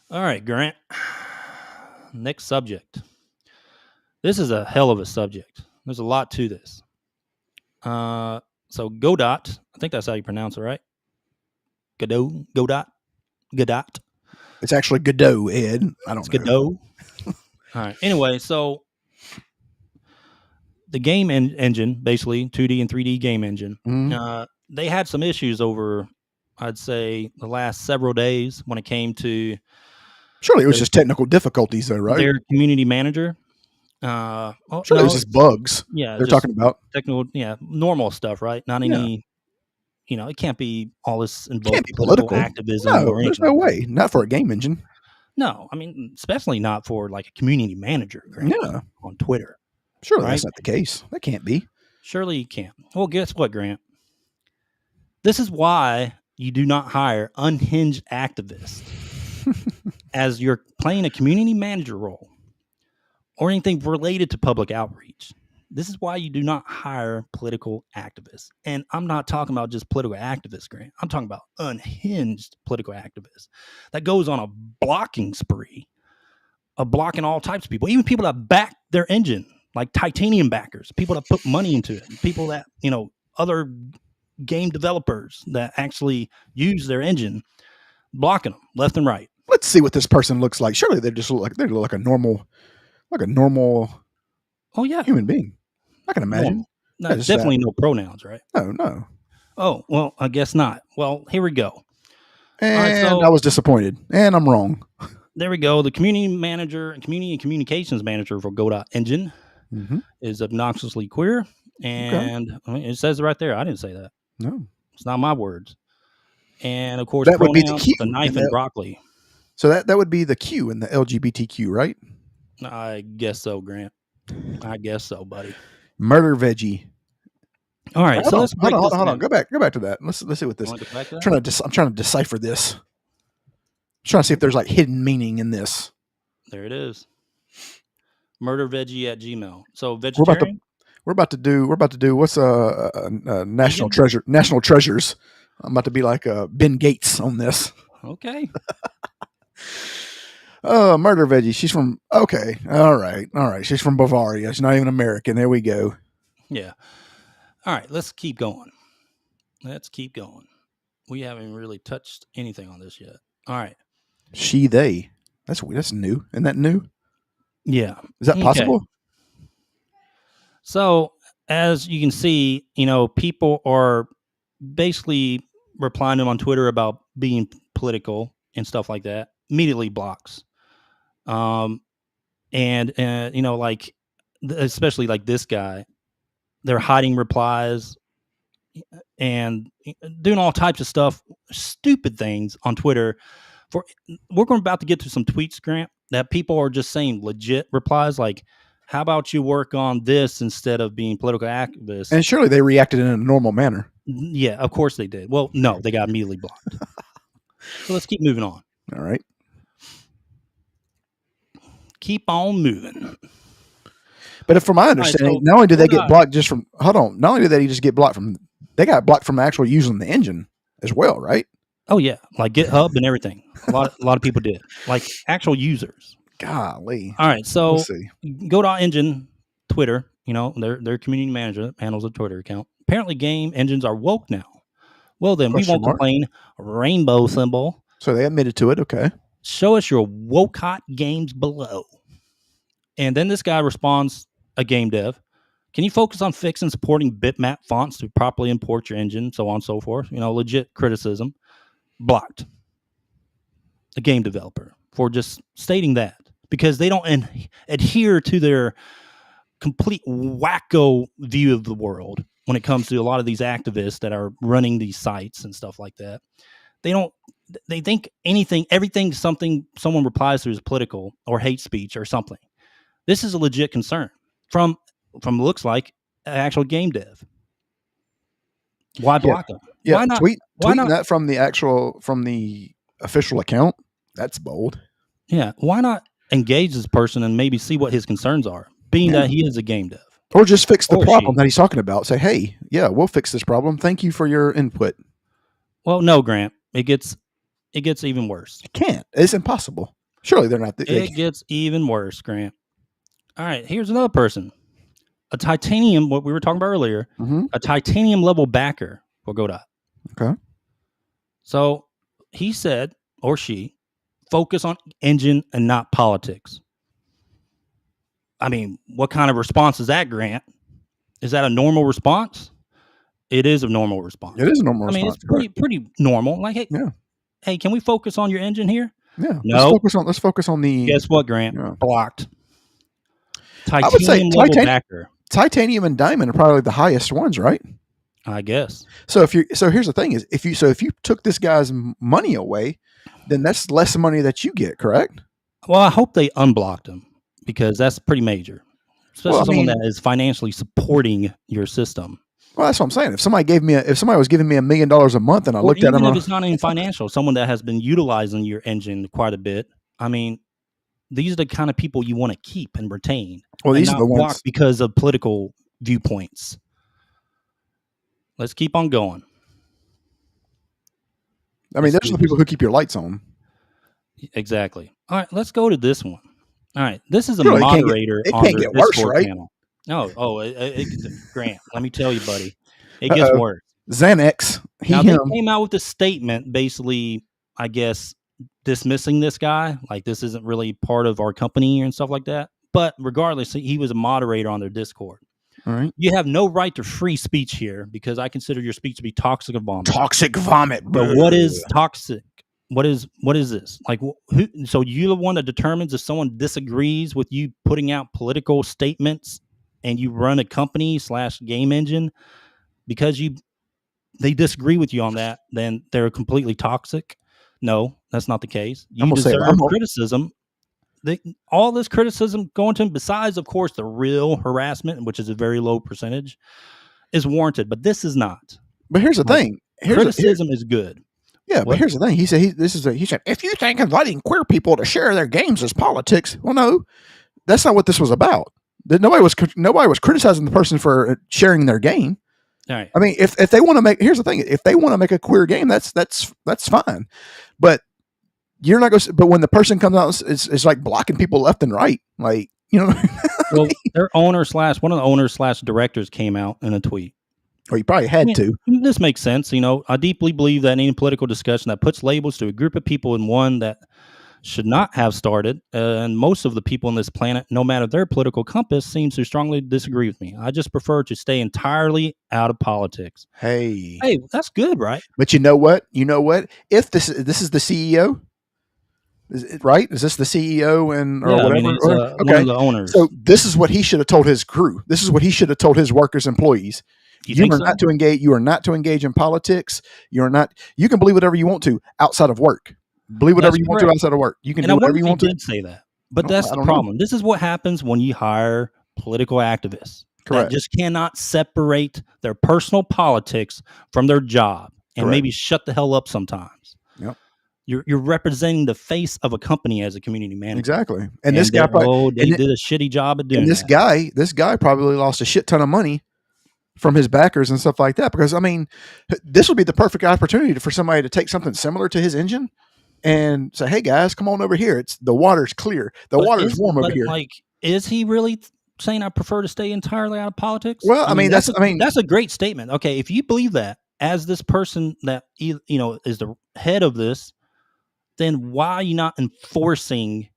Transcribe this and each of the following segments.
All right, Grant. Next subject. This is a hell of a subject. There's a lot to this. So Godot, I think that's how you pronounce it, right? Godot. It's actually Godot, Ed. I don't It's know. Godot. All right. Anyway, so the game engine, basically 2D and 3D game engine, they had some issues over, I'd say, the last several days when it came to Surely it was just technical difficulties, though, right? their community manager. Surely it No, was just bugs. yeah, They're just talking about. technical, normal stuff, right? Not Yeah. any, it can't be all this Can't involved be political political. activism No, or there's anything. no way. Not for a game engine. No, I mean, especially not for like a community manager, Grant, Yeah. on Twitter. Surely Right? that's not the case. That can't be. Surely you can't. Well, guess what, Grant? This is why you do not hire unhinged activists as you're playing a community manager role or anything related to public outreach. This is why you do not hire political activists. And I'm not talking about just political activists, Grant. I'm talking about unhinged political activists that goes on a blocking spree of blocking all types of people, even people that back their engine, like titanium backers, people that put money into it, people that, other game developers that actually use their engine, blocking them left and right. Let's see what this person looks like. Surely they just look like a normal Oh yeah, human being. I can imagine. No, definitely no pronouns, right? No. Oh, well, I guess not. Well, here we go. And I was disappointed. And I'm wrong. There we go. The community manager and communications manager for Godot Engine is obnoxiously queer. And it says it right there. I didn't say that. No. It's not my words. And of course, that would be the Q, the knife and broccoli. So that would be the Q in the LGBTQ, right? I guess so, Grant. I guess so, buddy. Murder veggie. All right, so let's hold on. Go back to that. Let's see what this. I'm trying to decipher this. I'm trying to see if there's like hidden meaning in this. There it is. Murderveggie@gmail. So vegetarian. We're about to do what's national treasure? National treasures. I'm about to be like Ben Gates on this. Okay. Oh, murder veggie. She's from. Okay. All right. She's from Bavaria. She's not even American. There we go. Yeah. All right. Let's keep going. We haven't really touched anything on this yet. All right. She, they. That's new. Isn't that new? Yeah. Is that possible? Okay. So, as you can see, people are basically replying to them on Twitter about being political and stuff like that. Immediately blocks. Like, especially like this guy, they're hiding replies and doing all types of stuff, stupid things on Twitter. We're about to get to some tweets, Grant, that people are just saying legit replies like, how about you work on this instead of being political activists? And surely they reacted in a normal manner. Yeah, of course they did. Well, no, they got immediately blocked. So let's keep moving on. All right. Keep on moving. But from my understanding, not only did they get blocked just from, not only did they just get blocked from, they got blocked from actually using the engine as well, right? Oh yeah, like GitHub and everything. A lot of people did, like actual users. Golly. All right, so Godot Engine Twitter, their community manager handles a Twitter account. Apparently, game engines are woke now. Well, then we won't complain. Rainbow symbol. So they admitted to it. Okay. Show us your woke hot games below. And then this guy responds, a game dev. Can you focus on fixing supporting bitmap fonts to properly import your engine, so on and so forth? Legit criticism. Blocked. A game developer for just stating that because they don't adhere to their complete wacko view of the world when it comes to a lot of these activists that are running these sites and stuff like that. They think everything someone replies to is political or hate speech or something. This is a legit concern from looks like an actual game dev. Why block them? Yeah, why not? Tweeting that from the official account. That's bold. Yeah, why not engage this person and maybe see what his concerns are, being that he is a game dev, or just fix the problem that he's talking about. Say, hey, yeah, we'll fix this problem. Thank you for your input. Well, no, Grant, it gets even worse. It can't. It's impossible. Surely they're not. It gets even worse, Grant. All right, here's another person. A titanium, what we were talking about earlier, a titanium level backer for Godot. Okay. So he said, or she, focus on engine and not politics. I mean, what kind of response is that, Grant? Is that a normal response? It is a normal response. It is a normal response. I mean, it's pretty normal. Like, hey, can we focus on your engine here? Yeah. No. Let's focus on the. Guess what, Grant? Blocked. I would say titanium and diamond are probably the highest ones, right? I guess. So here's the thing: is if you took this guy's money away, then that's less money that you get, correct? Well, I hope they unblocked him because that's pretty major, especially someone that is financially supporting your system. Well, that's what I'm saying. If somebody was giving me $1 million a month, and I looked at them, even if it's not even financial, someone that has been utilizing your engine quite a bit. I mean, these are the kind of people you want to keep and retain. Well, these are the ones because of political viewpoints. Let's keep on going. I mean, those are the people who keep your lights on. Exactly. All right, let's go to this one. All right, this is a moderator on their Discord channel. No, Grant, let me tell you, buddy, it gets worse. Xanax. They came out with a statement, basically, I guess, dismissing this guy. Like, this isn't really part of our company and stuff like that. But regardless, he was a moderator on their Discord. All right. You have no right to free speech here because I consider your speech to be toxic vomit. Toxic vomit. But what is toxic? What is this? Like, so you're the one that determines if someone disagrees with you putting out political statements and you run a company / game engine because they disagree with you on that, then they're completely toxic. No, that's not the case. You deserve criticism. All this criticism going to him, besides, of course, the real harassment, which is a very low percentage, is warranted. But this is not. But here's the thing. Criticism is good. Yeah, but here's the thing. He said, he said, if you think inviting queer people to share their games is politics, well, no, that's not what this was about. Nobody was criticizing the person for sharing their game. All right. I mean, if they want to make, here's the thing, if they want to make a queer game, that's fine. But you're not going to, but when the person comes out, it's like blocking people left and right. Like, you know. Well, their owner / one of the owners / directors came out in a tweet. Or you probably had to. This makes sense. You know, I deeply believe that any political discussion that puts labels to a group of people in one that should not have started, and most of the people on this planet, no matter their political compass, seems to strongly disagree with me. I just prefer to stay entirely out of politics. Hey, that's good, right? But you know what? If this is the CEO, right? Is this the CEO or whatever? I mean, one of the owners. So this is what he should have told his crew. This is what he should have told his workers, employees. You are not to engage. You are not to engage in politics. You are not. You can believe whatever you want to outside of work. Believe whatever you want to outside of work. You can do whatever you want to. Did say that, but that's the problem. This is what happens when you hire political activists. Correct. That just cannot separate their personal politics from their job and maybe shut the hell up sometimes. Yep. You're representing the face of a company as a community manager. Exactly. And this guy probably did a shitty job at doing that. This guy probably lost a shit ton of money from his backers and stuff like that. Because I mean, this would be the perfect opportunity for somebody to take something similar to his engine and say, "Hey guys, come on over here. The water's clear. The water's warm over here." Like, is he really saying I prefer to stay entirely out of politics? Well, I mean that's a great statement. Okay, if you believe that as this person that is the head of this, then why are you not enforcing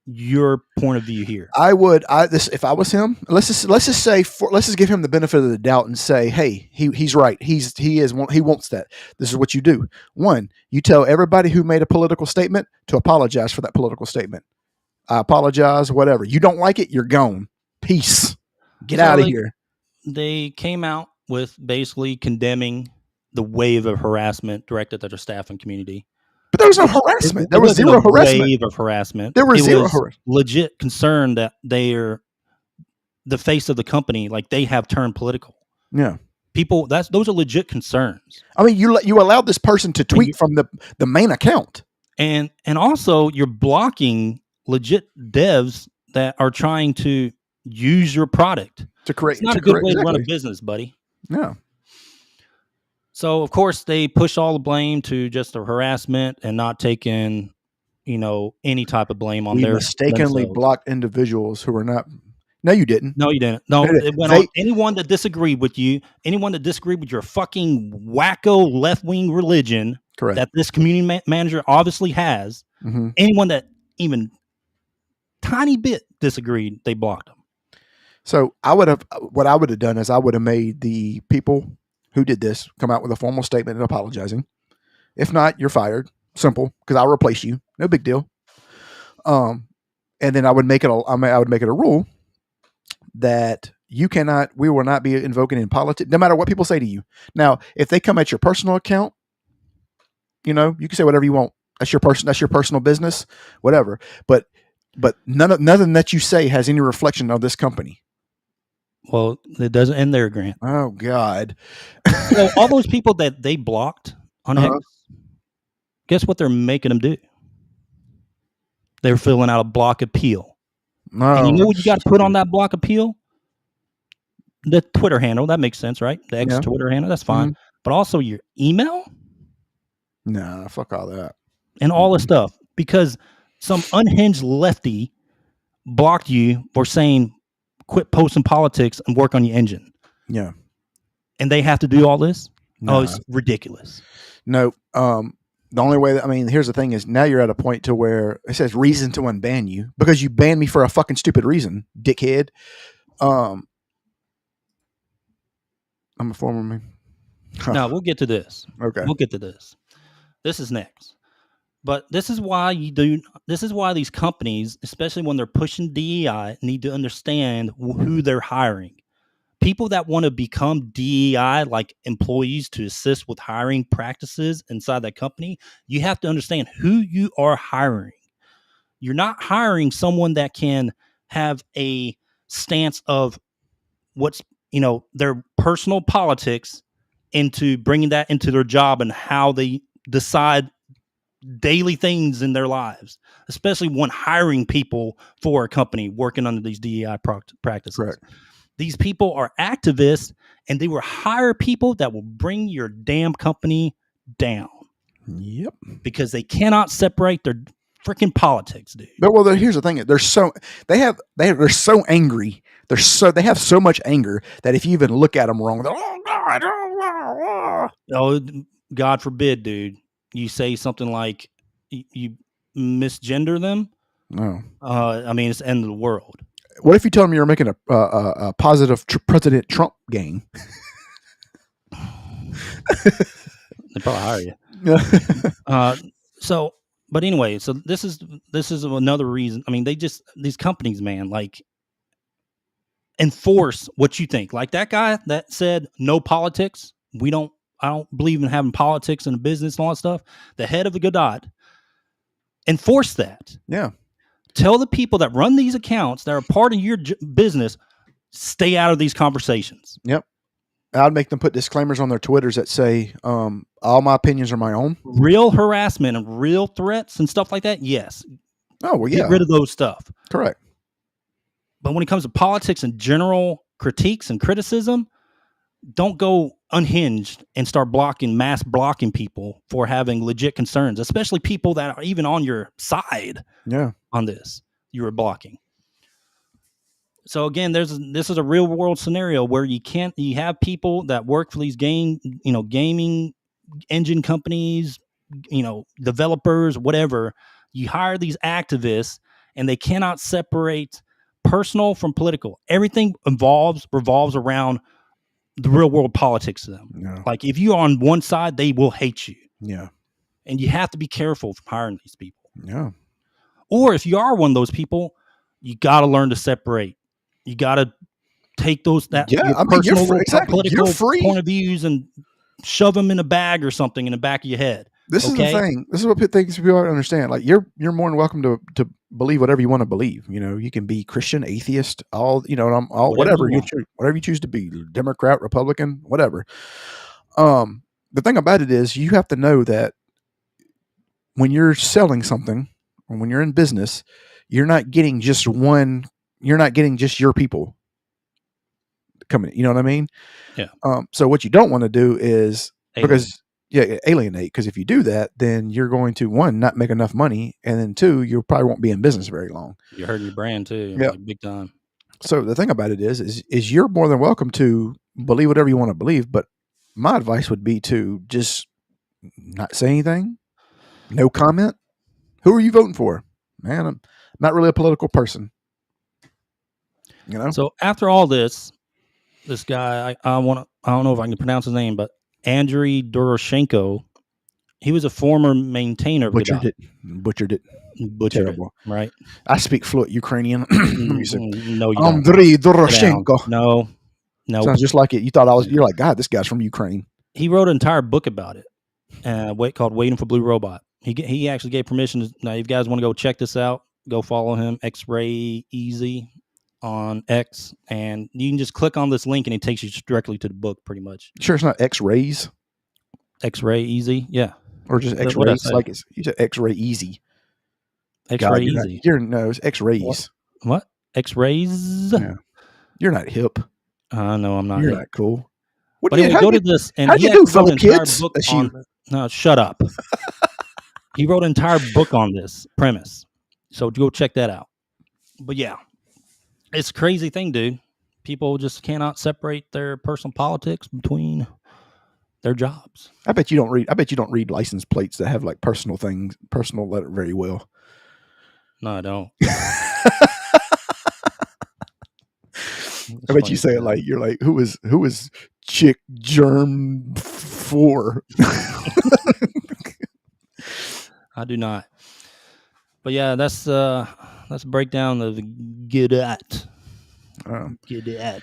your point of view here? If I was him, let's just give him the benefit of the doubt and say, hey, he's right. He wants that. This is what you do. One, you tell everybody who made a political statement to apologize for that political statement. I apologize, whatever. You don't like it, you're gone. Peace. Get out of here. They came out with basically condemning the wave of harassment directed at their staff and community. But there was no harassment. There was zero harassment. Wave of harassment. There was zero harassment. Legit concern that they're the face of the company, like they have turned political. Yeah, people. Those are legit concerns. I mean, you allowed this person to tweet from the main account, and also you're blocking legit devs that are trying to use your product to create. It's not a good way to run a business, buddy. Yeah. So, of course, they push all the blame to just the harassment and not taking, any type of blame on We mistakenly themselves. blocked individuals who were not. No, you didn't. No, you didn't. No, No, it went on they anyone that disagreed with you, anyone that disagreed with your fucking wacko left wing religion correct. that this community manager obviously has. hmm Anyone that even tiny bit disagreed, they blocked them. So what I would have done is I would have made the people who did this come out with a formal statement and apologizing. If not, you're fired. Simple, because I'll replace you. No big deal. And then I would make it a rule that we will not be invoking in politics, no matter what people say to you. Now, if they come at your personal account, you can say whatever you want. That's your personal business, whatever. But nothing that you say has any reflection on this company. Well, it doesn't end there, Grant. Oh God. So all those people that they blocked on X, guess what they're making them do? They're filling out a block appeal. And you know what you got to put on that block appeal? The Twitter handle. That makes sense, right? The X Twitter handle. That's fine. But also your email? Nah, fuck all that. And all the stuff. Because some unhinged lefty blocked you for saying quit posting politics and work on your engine. Yeah. And they have to do all this? Nah. Oh, it's ridiculous. No. The only way here's the thing is now you're at a point to where it says reason to unban you because you banned me for a fucking stupid reason, dickhead. I'm a former man. No, we'll get to this. Okay. We'll get to this. This is next. But this is why these companies, especially when they're pushing DEI, need to understand who they're hiring. People that want to become DEI, like employees to assist with hiring practices inside that company, you have to understand who you are hiring. You're not hiring someone that can have a stance of what's, their personal politics into bringing that into their job and how they decide daily things in their lives, especially when hiring people for a company working under these DEI practices. Correct. These people are activists, and they will hire people that will bring your damn company down. Yep. Because they cannot separate their freaking politics, dude. But here's the thing: they're so angry. They have so much anger that if you even look at them wrong, they're oh, God forbid, dude, you say something like you misgender them. No. It's the end of the world. What if you tell them you're making a positive President Trump gain? They probably hire you. But anyway, so this is another reason. These companies, man, like enforce what you think. Like that guy that said no politics. I don't believe in having politics in a business and all that stuff. The head of the Godot, enforce that. Yeah. Tell the people that run these accounts that are part of your business, stay out of these conversations. Yep. I'd make them put disclaimers on their Twitters that say, all my opinions are my own. Real harassment and real threats and stuff like that, yes. Oh, well, yeah. Get rid of those stuff. Correct. But when it comes to politics and general critiques and criticism, don't go unhinged and start mass blocking people for having legit concerns, especially people that are even on your side. Yeah. On this, you were blocking. So again, this is a real world scenario where you have people that work for these gaming engine companies, developers, whatever. You hire these activists and they cannot separate personal from political. Everything revolves around the real world politics of them. Yeah. Like if you're on one side, they will hate you. Yeah. And you have to be careful from hiring these people. Yeah. Or if you are one of those people, you got to learn to separate. You got to take your personal political point of views and shove them in a bag or something in the back of your head. This is the thing. This is what things people don't understand. Like you're more than welcome to believe whatever you want to believe. You can be Christian, atheist, whatever you choose to be, Democrat, Republican, whatever. The thing about it is you have to know that when you're selling something, or when you're in business, you're not getting just your people coming. You know what I mean? Yeah. So what you don't want to do is because alienate. Because if you do that, then you're going to, one, not make enough money, and then two, you probably won't be in business very long. You're hurting your brand too, Yeah. like big time. So the thing about it is you're more than welcome to believe whatever you want to believe, but my advice would be to just not say anything, no comment. Who are you voting for? Man, I'm not really a political person. You know? So after all this guy, I don't know if I can pronounce his name, but Andriy Doroshenko, he was a former maintainer of Butchered Godot. it. Butchered it. Butchered Terrible. it, right? I speak fluent Ukrainian. Let me see. No, you don't. Andriy Sit down. Doroshenko. No. Sounds just like it. You thought I was. You're like, God, this guy's from Ukraine. He wrote an entire book about it, called "Waiting for Blue Robot." He actually gave permission to. Now, if you guys want to go check this out, go follow him, X-Ray Easy, on X, and you can just click on this link, and it takes you directly to the book, pretty much. Sure, it's not X-rays X-Ray Easy, yeah, or just That's what I X-rays. said. Like you said, X-ray easy. X-Ray God, Easy. No, it's X-rays. What? X-rays? Yeah. You're not hip. No, I'm not. You're not cool. What But do you, anyway, how go do to you, this, and how'd he you do, actually wrote fellow an entire kids? book That's on. you. No, shut up. He wrote an entire book on this premise, so go check that out. But yeah, it's a crazy thing, dude. People just cannot separate their personal politics between their jobs. I bet you don't read license plates that have like personal letter very well. No, I don't. I bet you say it like you're like, who was Chick Germ 4? I do not. But yeah, that's a breakdown of Godot. Godot.